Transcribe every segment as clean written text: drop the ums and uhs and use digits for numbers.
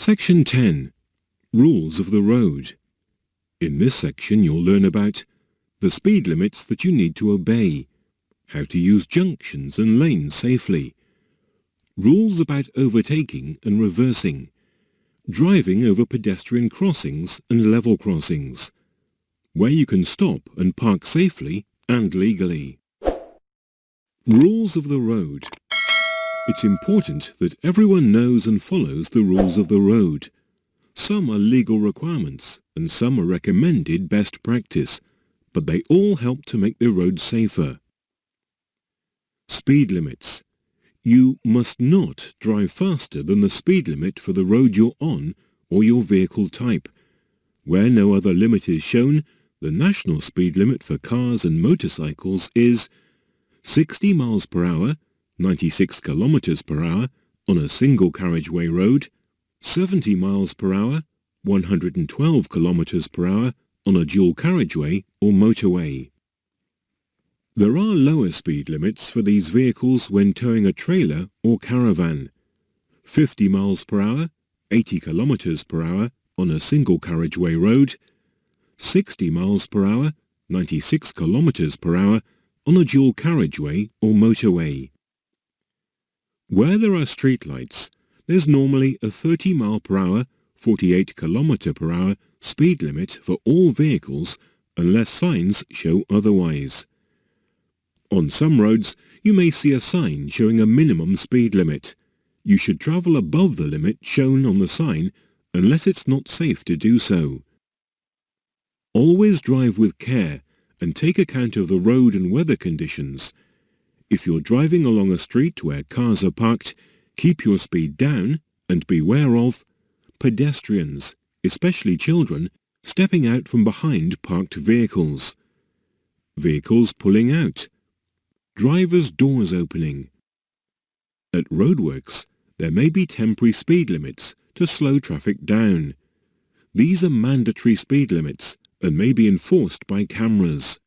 Section 10. Rules of the road. In this section you'll learn about the speed limits that you need to obey, how to use junctions and lanes safely, rules about overtaking and reversing, driving over pedestrian crossings and level crossings, where you can stop and park safely and legally. Rules of the road. It's important that everyone knows and follows the rules of the road. Some are legal requirements and some are recommended best practice, but they all help to make the road safer. Speed limits. You must not drive faster than the speed limit for the road you're on or your vehicle type. Where no other limit is shown, the national speed limit for cars and motorcycles is 60 miles per hour, 96 kilometers per hour on a single carriageway road, 70 miles per hour, 112 kilometers per hour on a dual carriageway or motorway. There are lower speed limits for these vehicles when towing a trailer or caravan. 50 miles per hour, 80 kilometers per hour on a single carriageway road, 60 miles per hour, 96 kilometers per hour on a dual carriageway or motorway. Where there are streetlights, there's normally a 30 mile per hour, 48 kilometer per hour speed limit for all vehicles unless signs show otherwise. On some roads, you may see a sign showing a minimum speed limit. You should travel above the limit shown on the sign unless it's not safe to do so. Always drive with care and take account of the road and weather conditions. If you're driving along a street where cars are parked, keep your speed down and beware of pedestrians, especially children, stepping out from behind parked vehicles, vehicles pulling out, drivers' doors opening. At roadworks, there may be temporary speed limits to slow traffic down. These are mandatory speed limits and may be enforced by cameras.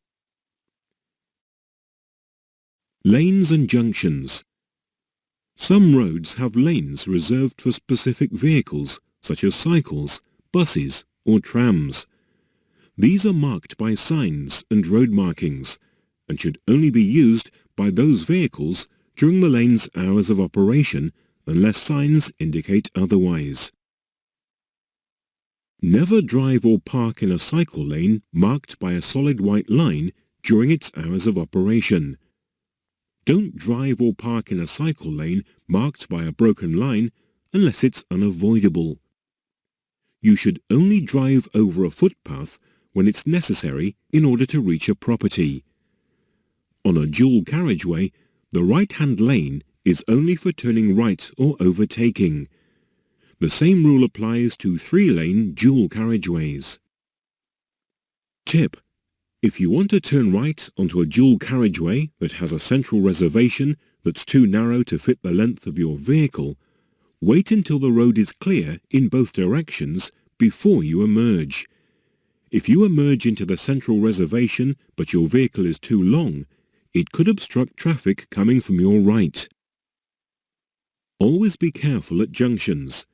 Lanes and junctions. Some roads have lanes reserved for specific vehicles, such as cycles, buses, or trams. These are marked by signs and road markings, and should only be used by those vehicles during the lane's hours of operation unless signs indicate otherwise. Never drive or park in a cycle lane marked by a solid white line during its hours of operation. Don't drive or park in a cycle lane marked by a broken line unless it's unavoidable. You should only drive over a footpath when it's necessary in order to reach a property. On a dual carriageway, the right-hand lane is only for turning right or overtaking. The same rule applies to 3-lane dual carriageways. Tip: if you want to turn right onto a dual carriageway that has a central reservation that's too narrow to fit the length of your vehicle, wait until the road is clear in both directions before you emerge. If you emerge into the central reservation but your vehicle is too long, it could obstruct traffic coming from your right. Always be careful at junctions.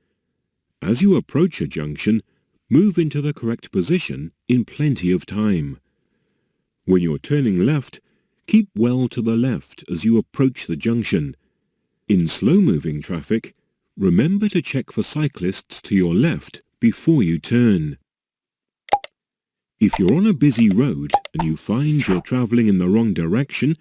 As you approach a junction, move into the correct position in plenty of time. When you're turning left, keep well to the left as you approach the junction. In slow-moving traffic, remember to check for cyclists to your left before you turn. If you're on a busy road and you find you're traveling in the wrong direction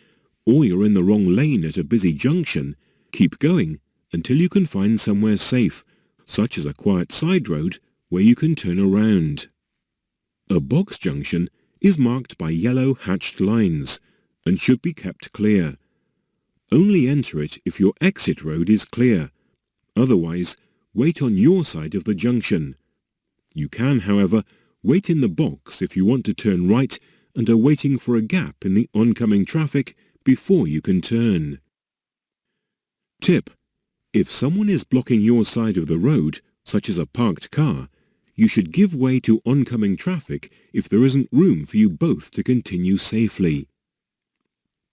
or you're in the wrong lane at a busy junction, keep going until you can find somewhere safe, such as a quiet side road where you can turn around. A box junction is marked by yellow hatched lines and should be kept clear. Only enter it if your exit road is clear. Otherwise, wait on your side of the junction. You can, however, wait in the box if you want to turn right and are waiting for a gap in the oncoming traffic before you can turn. Tip: if someone is blocking your side of the road, such as a parked car, you should give way to oncoming traffic if there isn't room for you both to continue safely.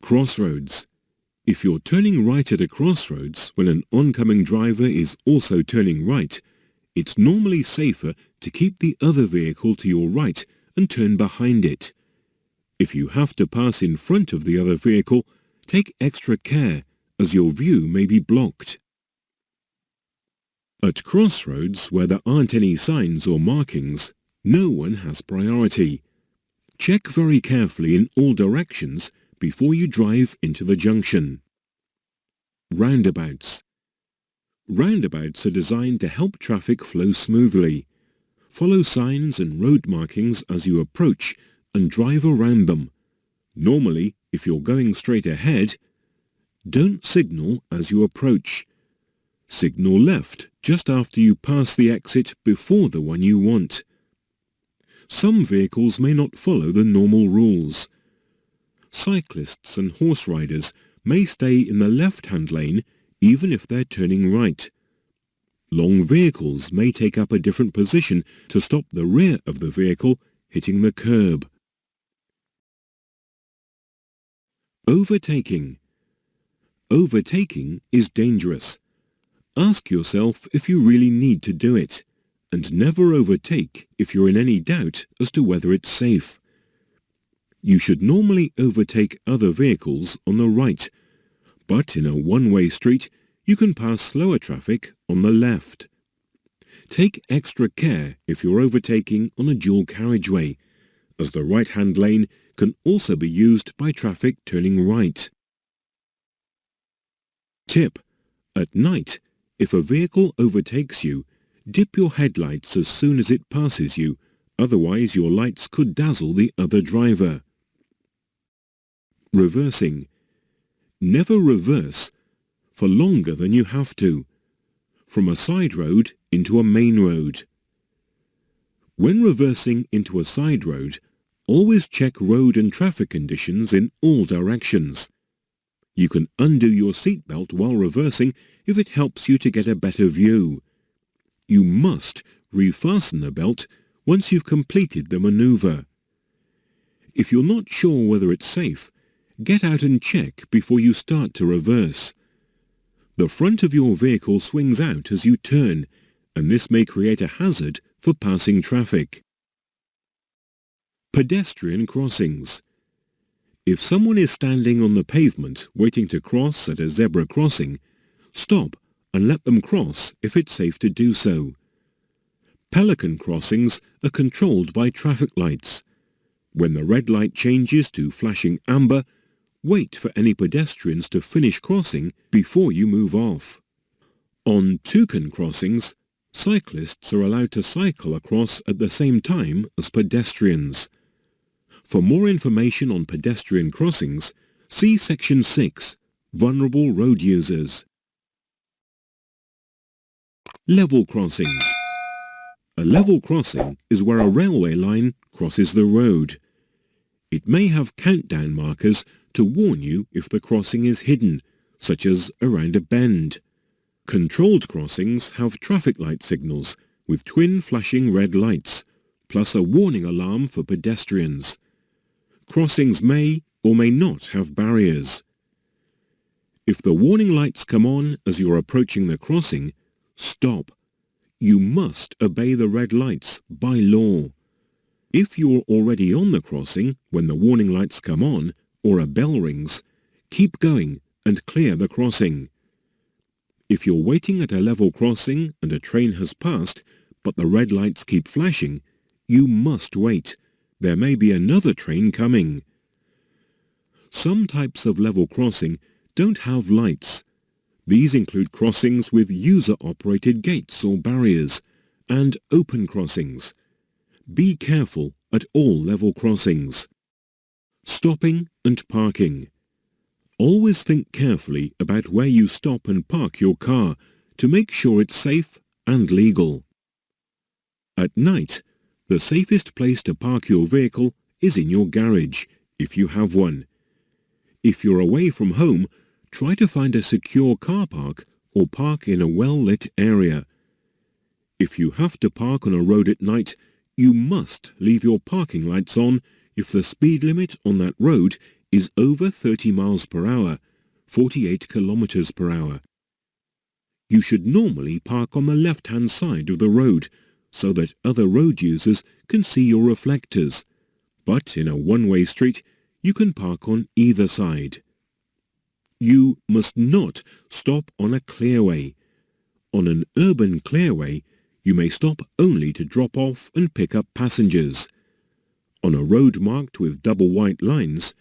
Crossroads. If you're turning right at a crossroads when an oncoming driver is also turning right, it's normally safer to keep the other vehicle to your right and turn behind it. If you have to pass in front of the other vehicle, take extra care as your view may be blocked. At crossroads where there aren't any signs or markings, no one has priority. Check very carefully in all directions before you drive into the junction. Roundabouts. Roundabouts are designed to help traffic flow smoothly. Follow signs and road markings as you approach and drive around them. Normally, if you're going straight ahead, don't signal as you approach. Signal left just after you pass the exit before the one you want. Some vehicles may not follow the normal rules. Cyclists and horse riders may stay in the left-hand lane even if they're turning right. Long vehicles may take up a different position to stop the rear of the vehicle hitting the curb. Overtaking. Overtaking is dangerous. Ask yourself if you really need to do it, and never overtake if you're in any doubt as to whether it's safe. You should normally overtake other vehicles on the right, but in a one-way street you can pass slower traffic on the left. Take extra care if you're overtaking on a dual carriageway, as the right-hand lane can also be used by traffic turning right. Tip: at night, if a vehicle overtakes you, dip your headlights as soon as it passes you, otherwise your lights could dazzle the other driver. Reversing. Never reverse for longer than you have to, from a side road into a main road. When reversing into a side road, always check road and traffic conditions in all directions. You can undo your seatbelt while reversing if it helps you to get a better view. You must refasten the belt once you've completed the maneuver. If you're not sure whether it's safe, get out and check before you start to reverse. The front of your vehicle swings out as you turn, and this may create a hazard for passing traffic. Pedestrian crossings. If someone is standing on the pavement waiting to cross at a zebra crossing, stop and let them cross if it's safe to do so. Pelican crossings are controlled by traffic lights. When the red light changes to flashing amber, wait for any pedestrians to finish crossing before you move off. On toucan crossings, cyclists are allowed to cycle across at the same time as pedestrians. For more information on pedestrian crossings, see Section 6, Vulnerable Road Users. Level crossings. A level crossing is where a railway line crosses the road. It may have countdown markers to warn you if the crossing is hidden, such as around a bend. Controlled crossings have traffic light signals with twin flashing red lights, plus a warning alarm for pedestrians. Crossings may or may not have barriers. If the warning lights come on as you're approaching the crossing, stop. You must obey the red lights by law. If you're already on the crossing when the warning lights come on or a bell rings, keep going and clear the crossing. If you're waiting at a level crossing and a train has passed, but the red lights keep flashing, you must wait. There may be another train coming. Some types of level crossing don't have lights. These include crossings with user-operated gates or barriers, and open crossings. Be careful at all level crossings. Stopping and parking. Always think carefully about where you stop and park your car to make sure it's safe and legal. At night, the safest place to park your vehicle is in your garage, if you have one. If you're away from home, try to find a secure car park or park in a well-lit area. If you have to park on a road at night, you must leave your parking lights on if the speed limit on that road is over 30 miles per hour, 48 kilometers per hour. You should normally park on the left-hand side of the road so that other road users can see your reflectors. But in a one-way street, you can park on either side. You must not stop on a clearway. On an urban clearway, you may stop only to drop off and pick up passengers. On a road marked with double white lines,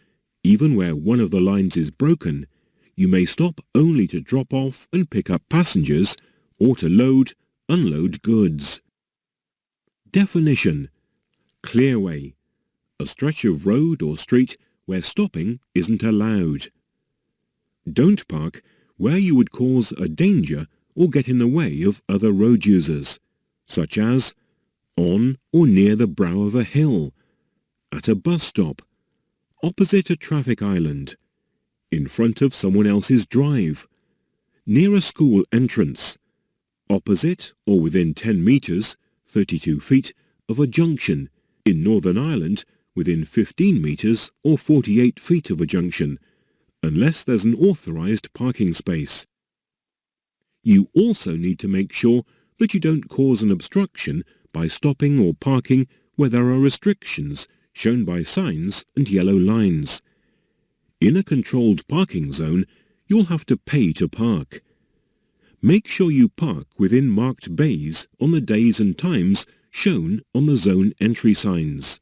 even where one of the lines is broken, you may stop only to drop off and pick up passengers or to load, unload goods. Definition: clearway, a stretch of road or street where stopping isn't allowed. Don't park where you would cause a danger or get in the way of other road users, such as on or near the brow of a hill, at a bus stop, opposite a traffic island, in front of someone else's drive, near a school entrance, opposite or within 10 meters, 32 feet, of a junction, in Northern Ireland within 15 meters or 48 feet of a junction, unless there's an authorized parking space. You also need to make sure that you don't cause an obstruction by stopping or parking where there are restrictions shown by signs and yellow lines. In a controlled parking zone, you'll have to pay to park. Make sure you park within marked bays on the days and times shown on the zone entry signs.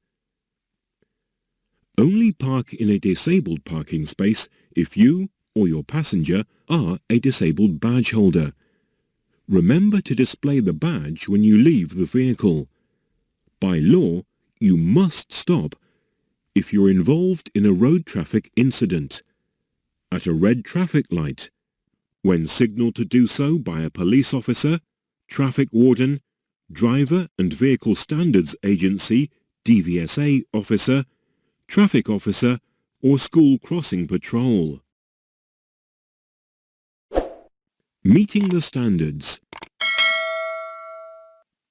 Only park in a disabled parking space if you or your passenger are a disabled badge holder. Remember to display the badge when you leave the vehicle. By law, you must stop if you're involved in a road traffic incident, at a red traffic light, when signalled to do so by a police officer, traffic warden, driver and vehicle standards agency, dvsa officer, traffic officer or school crossing patrol. Meeting the standards.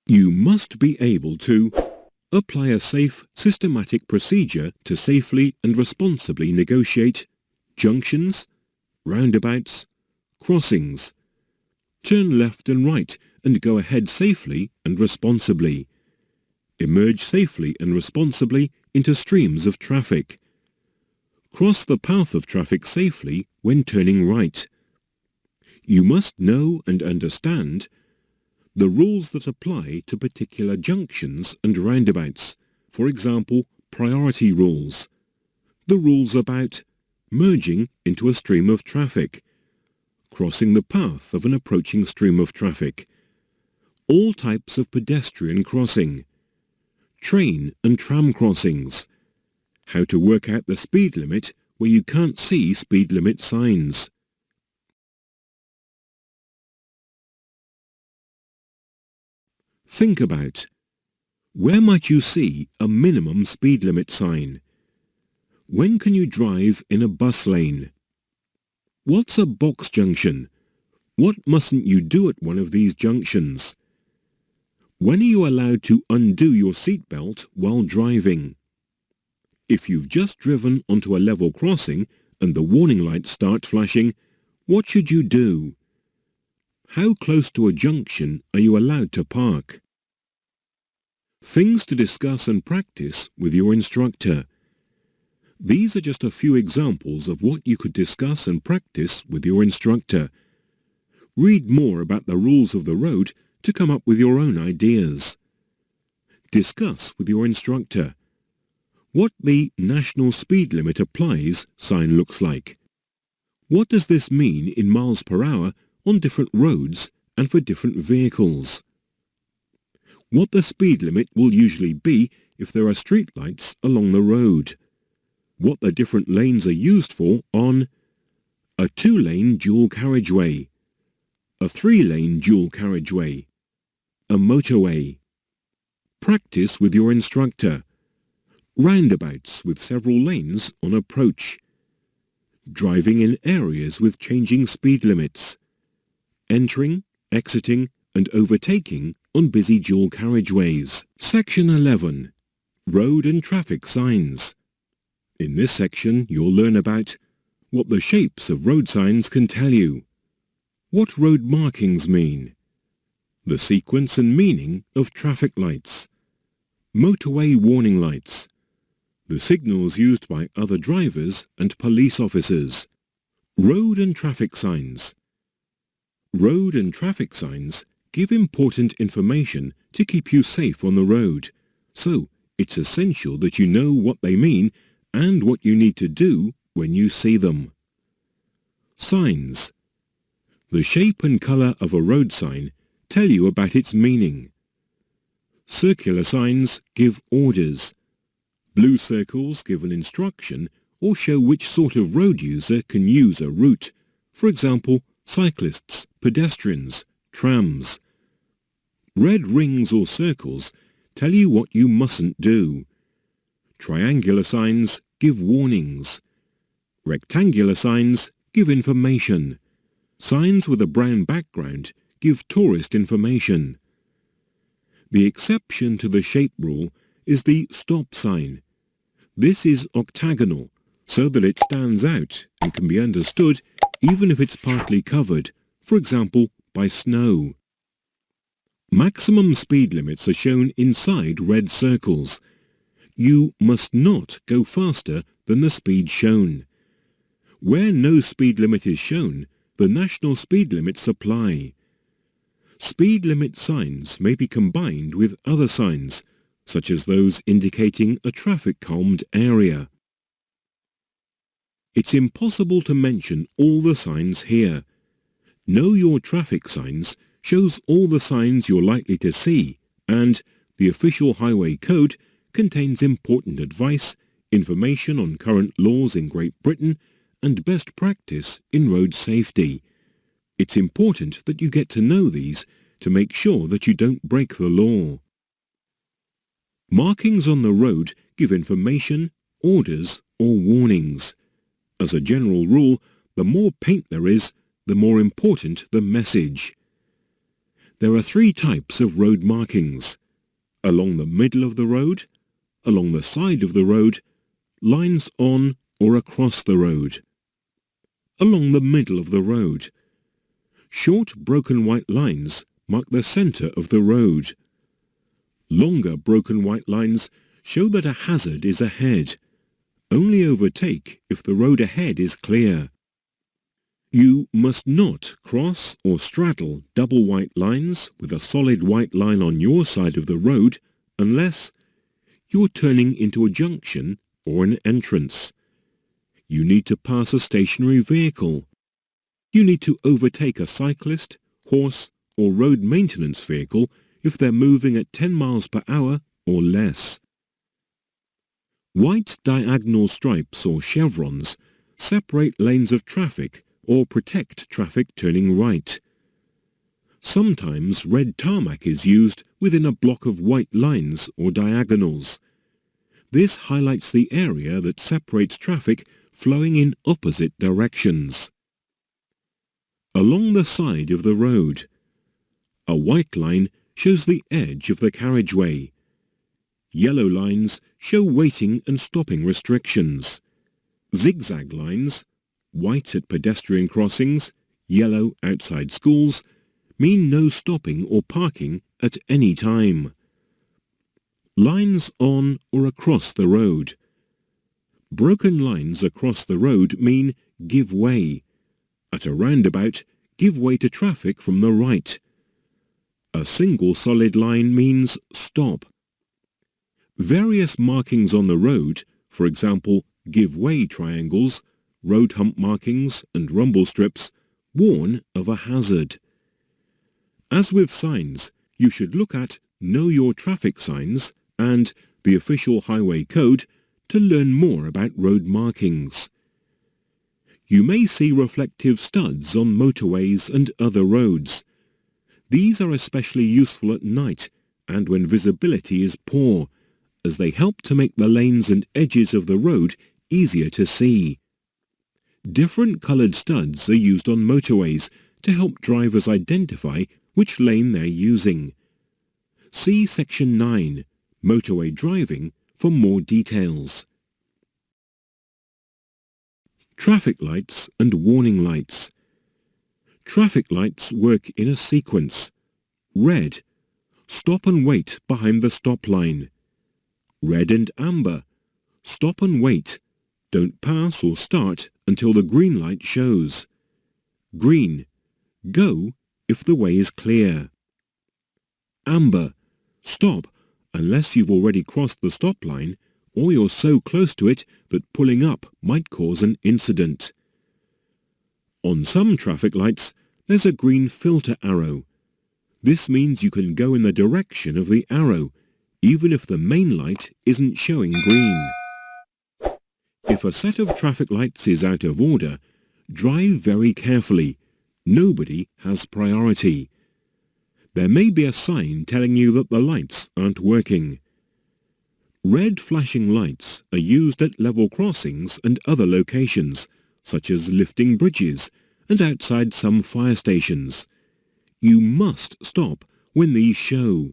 You must be able to apply a safe, systematic procedure to safely and responsibly negotiate junctions, roundabouts, crossings. Turn left and right and go ahead safely and responsibly. Emerge safely and responsibly into streams of traffic. Cross the path of traffic safely when turning right. You must know and understand the rules that apply to particular junctions and roundabouts, for example, priority rules, the rules about merging into a stream of traffic, crossing the path of an approaching stream of traffic, all types of pedestrian crossing, train and tram crossings, how to work out the speed limit where you can't see speed limit signs. Think about, where might you see a minimum speed limit sign? When can you drive in a bus lane? What's a box junction? What mustn't you do at one of these junctions? When are you allowed to undo your seatbelt while driving? If you've just driven onto a level crossing and the warning lights start flashing, what should you do? How close to a junction are you allowed to park? Things to discuss and practice with your instructor. These are just a few examples of what you could discuss and practice with your instructor. Read more about the rules of the road to come up with your own ideas. Discuss with your instructor what the National Speed Limit Applies sign looks like. What does this mean in miles per hour on different roads and for different vehicles? What the speed limit will usually be if there are streetlights along the road. What the different lanes are used for on a 2-lane dual carriageway, a 3-lane dual carriageway, a motorway. Practice with your instructor. Roundabouts with several lanes on approach. Driving in areas with changing speed limits. Entering, exiting and overtaking on busy dual carriageways. Section 11. Road and traffic signs. In this section you'll learn about what the shapes of road signs can tell you, What road markings mean. The sequence and meaning of traffic lights. Motorway warning lights. The signals used by other drivers and police officers. Road and traffic signs. Road and traffic signs give important information to keep you safe on the road, so it's essential that you know what they mean and what you need to do when you see them. Signs. The shape and color of a road sign tell you about its meaning. Circular signs give orders. Blue circles give an instruction or show which sort of road user can use a route, for example, cyclists, pedestrians, trams. Red rings or circles tell you what you mustn't do. Triangular signs give warnings. Rectangular signs give information. Signs with a brown background give tourist information. The exception to the shape rule is the stop sign. This is octagonal, so that it stands out and can be understood even if it's partly covered, for example, by snow. Maximum speed limits are shown inside red circles. You must not go faster than the speed shown. Where no speed limit is shown, the national speed limits apply. Speed limit signs may be combined with other signs, such as those indicating a traffic-calmed area. It's impossible to mention all the signs here. Know Your Traffic Signs shows all the signs you're likely to see, and the official highway code contains important advice, information on current laws in Great Britain, and best practice in road safety. It's important that you get to know these to make sure that you don't break the law. Markings on the road give information, orders, or warnings. As a general rule, the more paint there is, the more important the message. There are 3 types of road markings: along the middle of the road, along the side of the road, lines on or across the road. Along the middle of the road. Short broken white lines mark the center of the road. Longer broken white lines show that a hazard is ahead. Only overtake if the road ahead is clear. You must not cross or straddle double white lines with a solid white line on your side of the road unless you're turning into a junction or an entrance. You need to pass a stationary vehicle. You need to overtake a cyclist, horse, or road maintenance vehicle if they're moving at 10 miles per hour or less. White diagonal stripes or chevrons separate lanes of traffic or protect traffic turning right. Sometimes red tarmac is used within a block of white lines or diagonals. This highlights the area that separates traffic flowing in opposite directions. Along the side of the road. A white line shows the edge of the carriageway. Yellow lines show waiting and stopping restrictions. Zigzag lines, white at pedestrian crossings, yellow outside schools, mean no stopping or parking at any time. Lines on or across the road. Broken lines across the road mean give way. At a roundabout, give way to traffic from the right. A single solid line means stop. Various markings on the road, for example, give way triangles, road hump markings and rumble strips, warn of a hazard. As with signs, you should look at Know Your Traffic Signs and the official highway code to learn more about road markings. You may see reflective studs on motorways and other roads. These are especially useful at night and when visibility is poor, as they help to make the lanes and edges of the road easier to see. Different coloured studs are used on motorways to help drivers identify which lane they're using. See Section 9, Motorway Driving, for more details. Traffic lights and warning lights. Traffic lights work in a sequence. Red, stop and wait behind the stop line. Red and amber, stop and wait. Don't pass or start until the green light shows. Green, go if the way is clear. Amber, stop unless you've already crossed the stop line or you're so close to it that pulling up might cause an incident. On some traffic lights, there's a green filter arrow. This means you can go in the direction of the arrow, even if the main light isn't showing green. If a set of traffic lights is out of order, drive very carefully. Nobody has priority. There may be a sign telling you that the lights aren't working. Red flashing lights are used at level crossings and other locations, such as lifting bridges and outside some fire stations. You must stop when these show.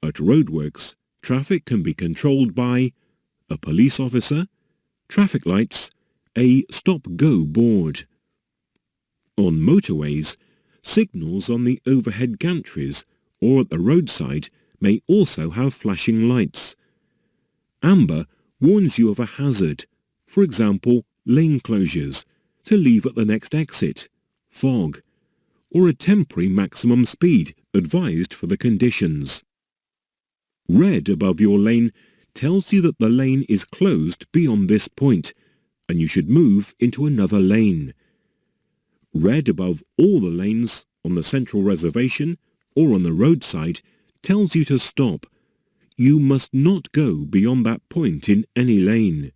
At roadworks, traffic can be controlled by a police officer, traffic lights, a stop-go board. On motorways, signals on the overhead gantries or at the roadside may also have flashing lights. Amber warns you of a hazard, for example, lane closures, to leave at the next exit, fog, or a temporary maximum speed advised for the conditions. Red above your lane tells you that the lane is closed beyond this point, and you should move into another lane. Red above all the lanes on the central reservation or on the roadside tells you to stop. You must not go beyond that point in any lane.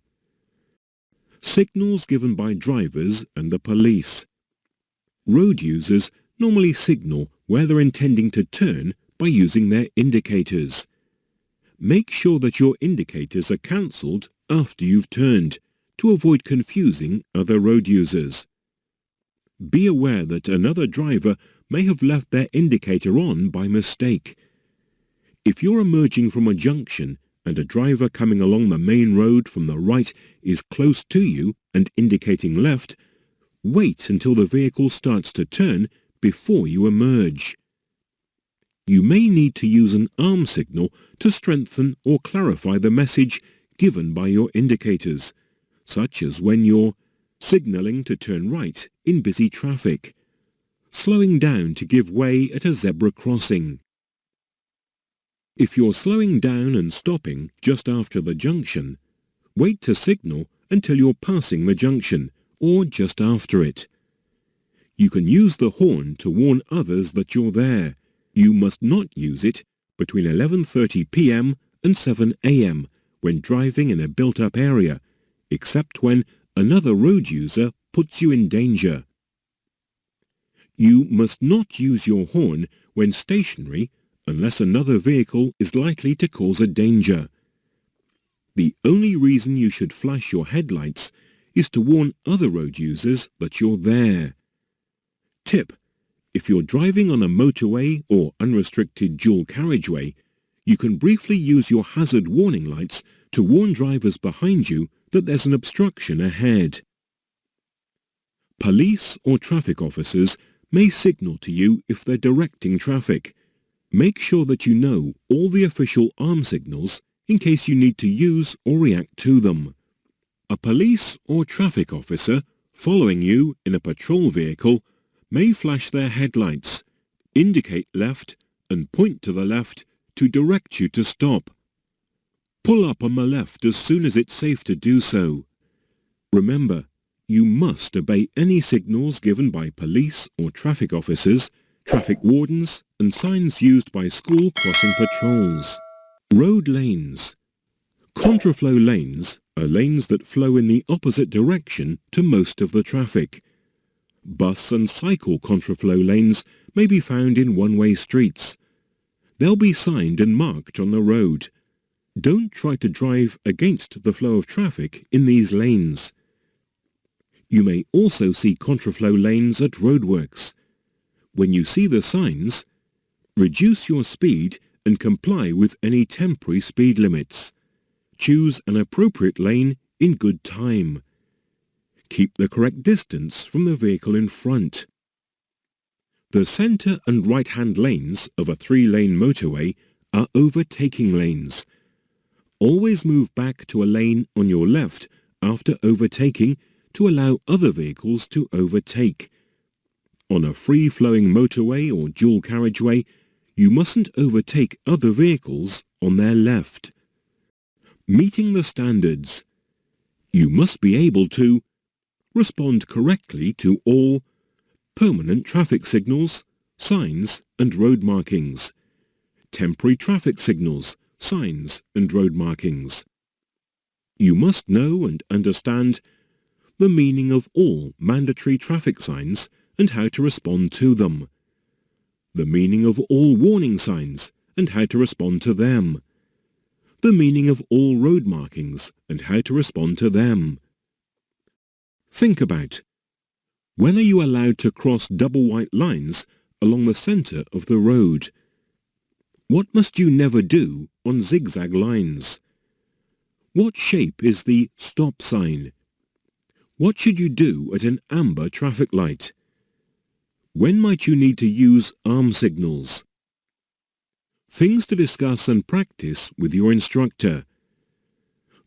Signals given by drivers and the police. Road users normally signal where they're intending to turn by using their indicators. Make sure that your indicators are cancelled after you've turned to avoid confusing other road users. Be aware that another driver may have left their indicator on by mistake. If you're emerging from a junction and a driver coming along the main road from the right is close to you and indicating left, wait until the vehicle starts to turn before you emerge. You may need to use an arm signal to strengthen or clarify the message given by your indicators, such as when you're signalling to turn right in busy traffic, slowing down to give way at a zebra crossing. If you're slowing down and stopping just after the junction, wait to signal until you're passing the junction or just after it. You can use the horn to warn others that you're there. You must not use it between 11:30 p.m. and 7 a.m. when driving in a built-up area, except when another road user puts you in danger. You must not use your horn when stationary unless another vehicle is likely to cause a danger. The only reason you should flash your headlights is to warn other road users that you're there. Tip: if you're driving on a motorway or unrestricted dual carriageway, you can briefly use your hazard warning lights to warn drivers behind you that there's an obstruction ahead. Police or traffic officers may signal to you if they're directing traffic. Make sure that you know all the official arm signals in case you need to use or react to them. A police or traffic officer following you in a patrol vehicle may flash their headlights, indicate left and point to the left to direct you to stop. Pull up on the left as soon as it's safe to do so. Remember, you must obey any signals given by police or traffic officers, traffic wardens and signs used by school crossing patrols. Road lanes. Contraflow lanes are lanes that flow in the opposite direction to most of the traffic. Bus and cycle contraflow lanes may be found in one-way streets. They'll be signed and marked on the road. Don't try to drive against the flow of traffic in these lanes. You may also see contraflow lanes at roadworks. When you see the signs, reduce your speed and comply with any temporary speed limits. Choose an appropriate lane in good time. Keep the correct distance from the vehicle in front. The centre and right-hand lanes of a 3-lane motorway are overtaking lanes. Always move back to a lane on your left after overtaking to allow other vehicles to overtake. On a free-flowing motorway or dual carriageway, you mustn't overtake other vehicles on their left. Meeting the standards. You must be able to respond correctly to all permanent traffic signals, signs and road markings, temporary traffic signals, signs and road markings. You must know and understand the meaning of all mandatory traffic signs and how to respond to them, the meaning of all warning signs and how to respond to them, the meaning of all road markings and how to respond to them. Think about: when are you allowed to cross double white lines along the centre of the road? What must you never do on zigzag lines? What shape is the stop sign? What should you do at an amber traffic light? When might you need to use arm signals? Things to discuss and practice with your instructor.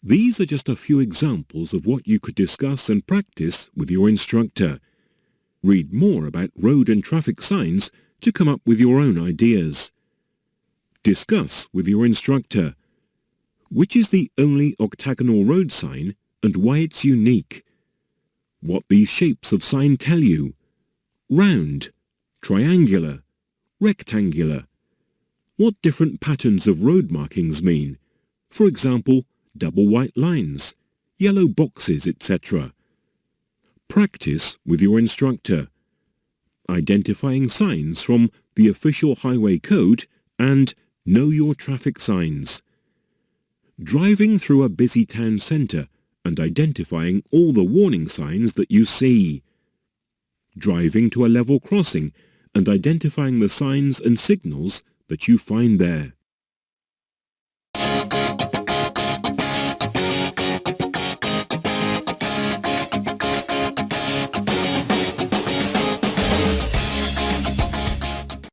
These are just a few examples of what you could discuss and practice with your instructor. Read more about road and traffic signs to come up with your own ideas. Discuss with your instructor: which is the only octagonal road sign and why it's unique? What these shapes of sign tell you: round, triangular, rectangular. What different patterns of road markings mean, for example, double white lines, yellow boxes, etc. Practice with your instructor. Identifying signs from the official highway code and know your traffic signs. Driving through a busy town centre and identifying all the warning signs that you see. Driving to a level crossing and identifying the signs and signals that you find there.